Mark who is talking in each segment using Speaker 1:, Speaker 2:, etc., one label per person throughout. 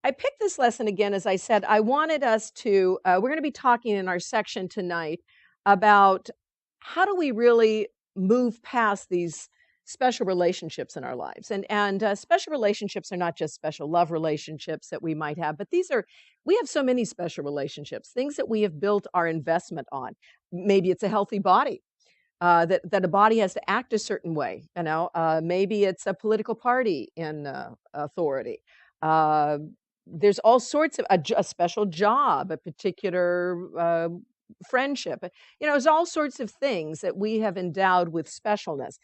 Speaker 1: I picked this lesson again, as I said, I wanted us to, we're going to be talking in our section tonight about how do we really move past these special relationships in our lives. And special relationships are not just special love relationships that we might have, but we have so many special relationships, things that we have built our investment on. Maybe it's a healthy body. That a body has to act a certain way, maybe it's a political party in authority. Uh, there's all sorts of a special job, a particular friendship. There's all sorts of things that we have endowed with specialness,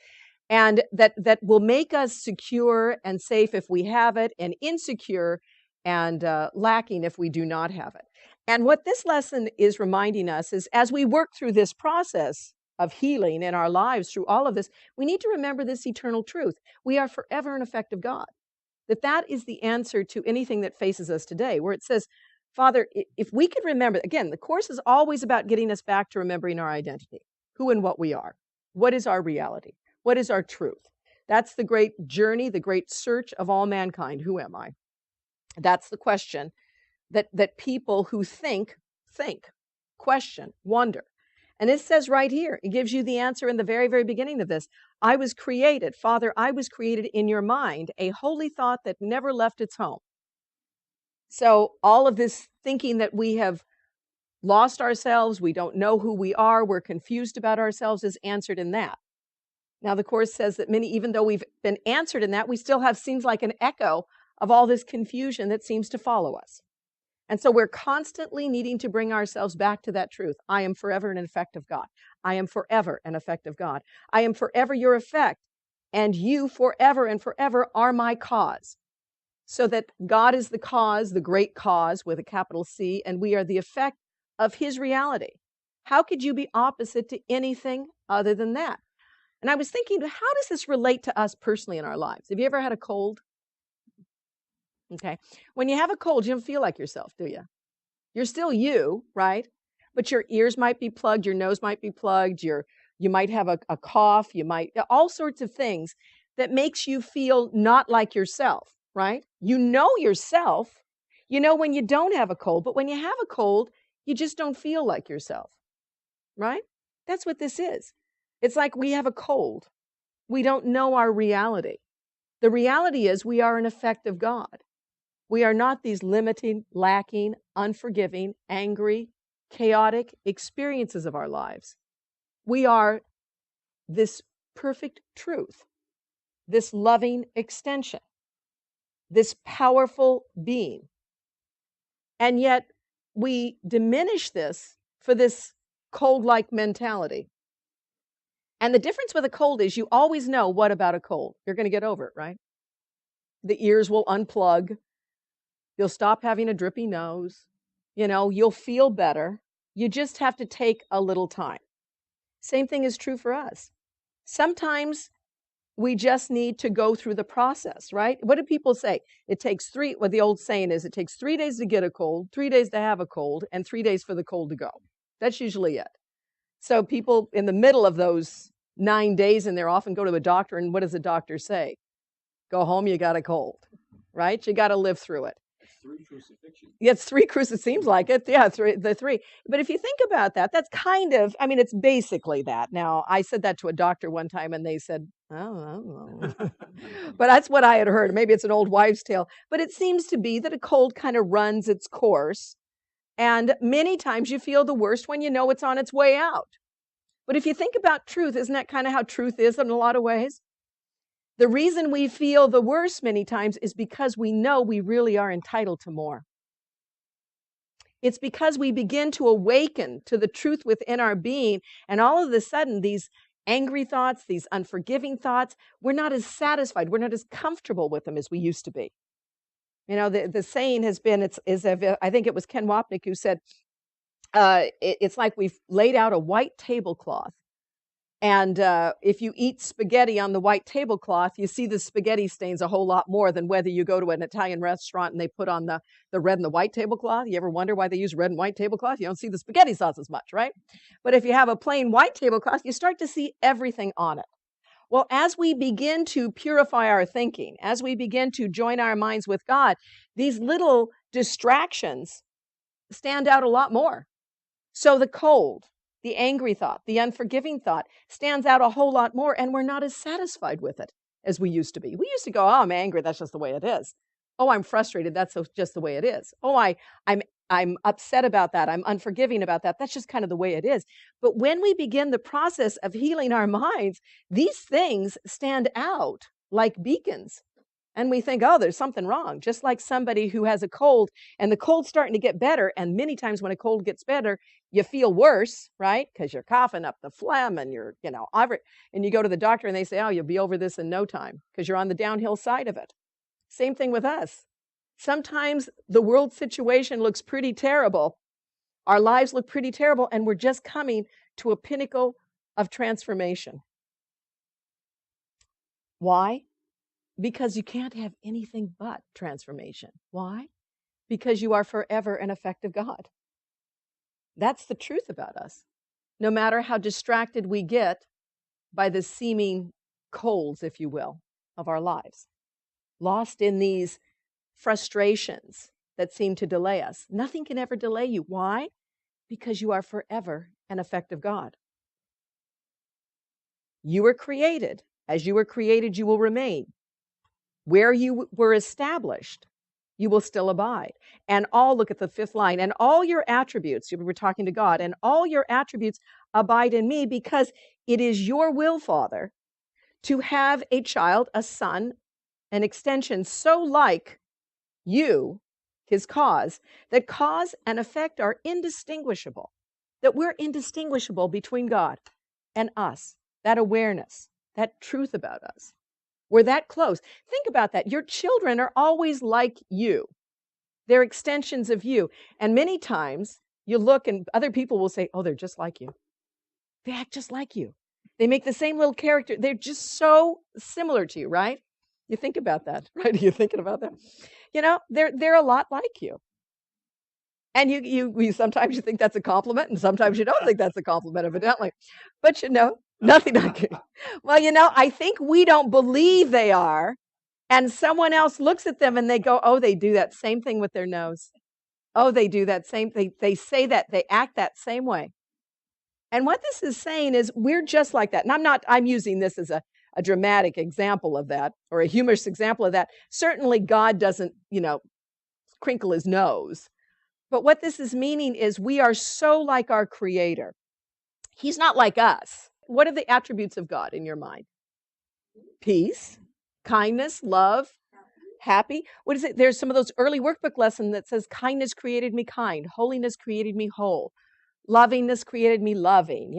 Speaker 1: and that will make us secure and safe if we have it, and insecure and lacking if we do not have it. And what this lesson is reminding us is, as we work through this process of healing in our lives through all of this, we need to remember this eternal truth. We are forever an effect of God. That is the answer to anything that faces us today, where it says, Father, if we could remember, again, the course is always about getting us back to remembering our identity, who and what we are. What is our reality? What is our truth? That's the great journey, the great search of all mankind. Who am I? That's the question that people who think, question, wonder. And it says right here, it gives you the answer in the very, very beginning of this. I was created, Father, I was created in your mind, a holy thought that never left its home. So all of this thinking that we have lost ourselves, we don't know who we are, we're confused about ourselves, is answered in that. Now, the Course says that even though we've been answered in that, we still have, seems like an echo of all this confusion that seems to follow us. And so we're constantly needing to bring ourselves back to that truth. I am forever an effect of God. I am forever an effect of God. I am forever your effect, and you forever and forever are my cause. So that God is the cause, the great cause with a capital C, and we are the effect of his reality. How could you be opposite to anything other than that? And I was thinking, how does this relate to us personally in our lives? Have you ever had a cold? Okay. When you have a cold, you don't feel like yourself, do you? You're still you, right? But your ears might be plugged, your nose might be plugged, you might have a cough, all sorts of things that makes you feel not like yourself, right? You know yourself, you know when you don't have a cold, but when you have a cold, you just don't feel like yourself, right? That's what this is. It's like we have a cold. We don't know our reality. The reality is we are an effect of God. We are not these limiting, lacking, unforgiving, angry, chaotic experiences of our lives. We are this perfect truth, this loving extension, this powerful being. And yet we diminish this for this cold-like mentality. And the difference with a cold is you always know what about a cold. You're going to get over it, right? The ears will unplug. You'll stop having a drippy nose. You'll feel better. You just have to take a little time. Same thing is true for us. Sometimes we just need to go through the process, right? What do people say? What the old saying is, it takes 3 days to get a cold, 3 days to have a cold, and 3 days for the cold to go. That's usually it. So people in the middle of those 9 days, and they're often go to a doctor, and what does the doctor say? Go home, you got a cold, right? You got to live through it.
Speaker 2: 3 crucifixions.
Speaker 1: Yeah, it's 3 crucifixions. It seems like it. Yeah, the 3. But if you think about that, that's kind of, it's basically that. Now, I said that to a doctor one time, and they said, oh, I don't know. But that's what I had heard. Maybe it's an old wives' tale. But it seems to be that a cold kind of runs its course. And many times you feel the worst when you know it's on its way out. But if you think about truth, isn't that kind of how truth is in a lot of ways? The reason we feel the worst many times is because we know we really are entitled to more. It's because we begin to awaken to the truth within our being, and all of a sudden, these angry thoughts, these unforgiving thoughts, we're not as satisfied, we're not as comfortable with them as we used to be. The saying has been, I think it was Ken Wapnick who said, it's like we've laid out a white tablecloth. And if you eat spaghetti on the white tablecloth, you see the spaghetti stains a whole lot more than whether you go to an Italian restaurant and they put on the red and the white tablecloth. You ever wonder why they use red and white tablecloth? You don't see the spaghetti sauce as much, right? But if you have a plain white tablecloth, you start to see everything on it. Well, as we begin to purify our thinking, as we begin to join our minds with God, these little distractions stand out a lot more. So the cold, the angry thought, the unforgiving thought stands out a whole lot more, and we're not as satisfied with it as we used to be. We used to go, oh, I'm angry, that's just the way it is. Oh, I'm frustrated, that's just the way it is. Oh, I'm upset about that. I'm unforgiving about that. That's just kind of the way it is. But when we begin the process of healing our minds, these things stand out like beacons. And we think, oh, there's something wrong. Just like somebody who has a cold and the cold's starting to get better. And many times when a cold gets better, you feel worse, right? Because you're coughing up the phlegm and you're, and you go to the doctor and they say, oh, you'll be over this in no time because you're on the downhill side of it. Same thing with us. Sometimes the world situation looks pretty terrible. Our lives look pretty terrible, and we're just coming to a pinnacle of transformation. Why? Because you can't have anything but transformation. Why? Because you are forever an effect of God. That's the truth about us. No matter how distracted we get by the seeming colds, if you will, of our lives, lost in these frustrations that seem to delay us. Nothing can ever delay you. Why? Because you are forever an effect of God. You were created. As you were created, you will remain. Where you were established, you will still abide. And look at the 5th line, and all your attributes, we were talking to God, and all your attributes abide in me, because it is your will, Father, to have a child, a son, an extension so like you, his cause, that cause and effect are indistinguishable, that we're indistinguishable between God and us, that awareness, that truth about us. We're that close. Think about that. Your children are always like you. They're extensions of you. And many times you look and other people will say, oh, they're just like you. They act just like you. They make the same little character. They're just so similar to you, right? You think about that, right? Are you thinking about that? They're a lot like you. And you sometimes you think that's a compliment, and sometimes you don't think that's a compliment, evidently. But nothing like it. Well, I think we don't believe they are, and someone else looks at them and they go, oh, they do that same thing with their nose. Oh, they do that same thing. They say that, they act that same way. And what this is saying is we're just like that. And I'm using this as a dramatic example of that, or a humorous example of that. Certainly God doesn't, crinkle his nose. But what this is meaning is we are so like our Creator. He's not like us. What are the attributes of God in your mind? Peace, kindness, love, happy. What is it? There's some of those early workbook lessons that says kindness created me kind, holiness created me whole. Lovingness created me loving,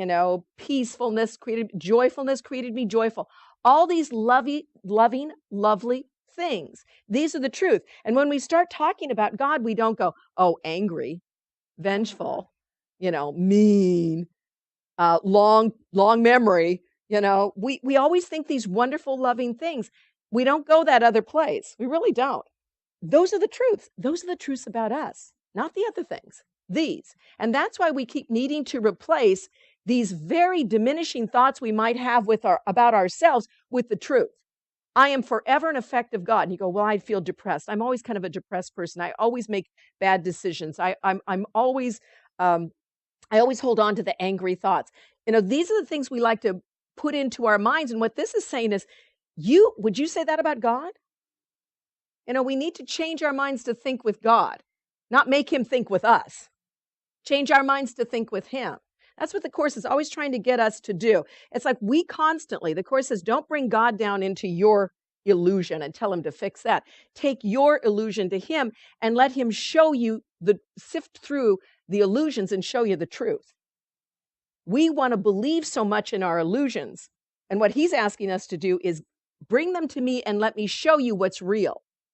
Speaker 1: peacefulness joyfulness created me joyful. All these loving, lovely things. These are the truth. And when we start talking about God, we don't go, oh, angry, vengeful, mean, long memory. We always think these wonderful, loving things. We don't go that other place. We really don't. Those are the truths. Those are the truths about us, not the other things. These. And that's why we keep needing to replace these very diminishing thoughts we might have about ourselves with the truth. I am forever an effect of God. And you go, well, I feel depressed. I'm always kind of a depressed person. I always make bad decisions. I'm always, I always hold on to the angry thoughts. These are the things we like to put into our minds. And what this is saying is, would you say that about God? We need to change our minds to think with God, not make him think with us. Change our minds to think with him. That's what the Course is always trying to get us to do. It's like the Course says, don't bring God down into your illusion and tell him to fix that. Take your illusion to him and let him show you, sift through the illusions and show you the truth. We want to believe so much in our illusions. And what he's asking us to do is bring them to me and let me show you what's real.